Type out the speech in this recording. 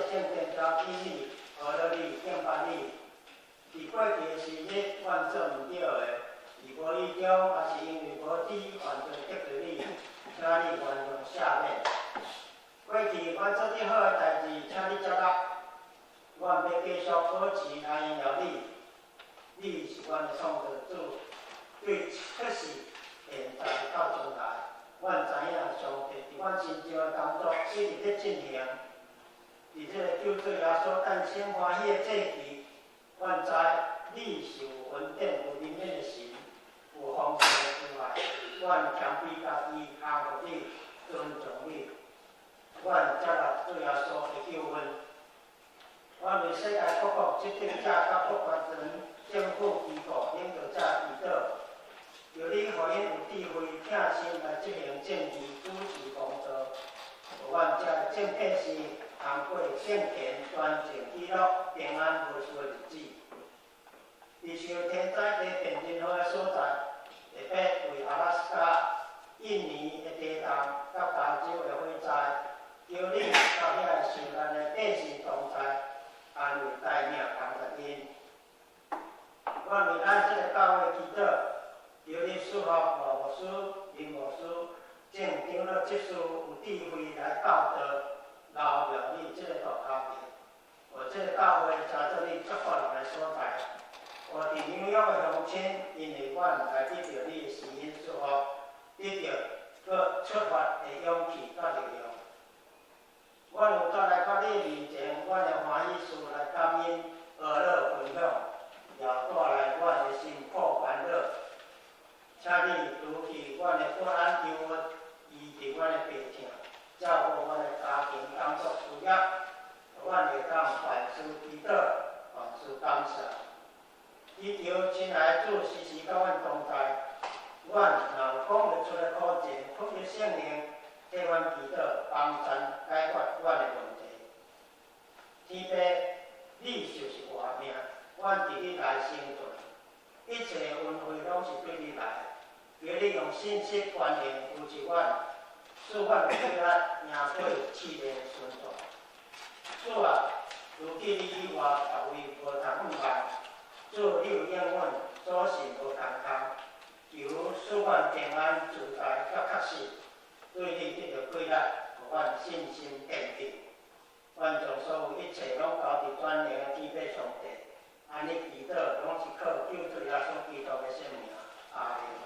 圣天朝天理、和乐理、敬法理，伫过去的时日，阮做毋对的，伫无意中也是因为无知犯罪得罪你，请你原谅赦免。过去阮做得好的代志，请你接纳。阮要继续保持来荣耀你，你是阮的创造主，对确实现在到将来，阮知影上帝伫阮心中的工作一直在进行。伫这个救主耶稣诞生欢喜的节期，阮知你是有稳定、有灵敏的神，有丰盛的慈爱。阮谦卑家己，降服你，尊重你。阮接纳主耶稣的救恩。阮为世界各国执政者、甲各官员、政府机构领导者祈祷，由你互因有智慧、疼心来执行正义、主持公道，互阮遮的正百姓通过敬虔、端正、喜乐、平安无事的日子。伫受天灾地变任何的所在，特别为阿拉斯加、印尼的地震、甲加州的火灾，求你甲遐受难的百姓同在。安慰带领帮助因，阮为咱这个教会祈祷，求你赐福罗牧师、林牧师，正长老执事有智慧来教导、留了你这个大家庭，我这个教会查做你祝福人的所在。我伫纽约的乡亲，因为阮来得到你的慈恩祝福，得到搁出发的勇气甲力量。阮有倒来到你面前，阮的欢喜事来感恩、乐分享，也带来阮的心苦烦恼。请你除去阮的不安忧郁，医治阮的病痛，照顾阮的家庭工作事业，阮会当凡事祈祷，凡事感谢。祈求亲爱的主时时甲阮同在，阮若有讲袂出的苦情，恳求圣灵。替阮祈祷，帮助解决阮的问题。天父，你就是活命，阮伫你来生存，一切恩惠拢是对你来。求你用信息关联扶持阮，使阮有力赢过试炼顺转。主啊，如今你以外，别位无通毋办。主，你有应允，所信无空空。求使阮平安自在，甲确实。对你得到归力，互阮信心坚定。阮将所有一切拢交伫全能的天父上帝。安尼祈祷，拢是靠救主耶稣基督的圣名。阿门。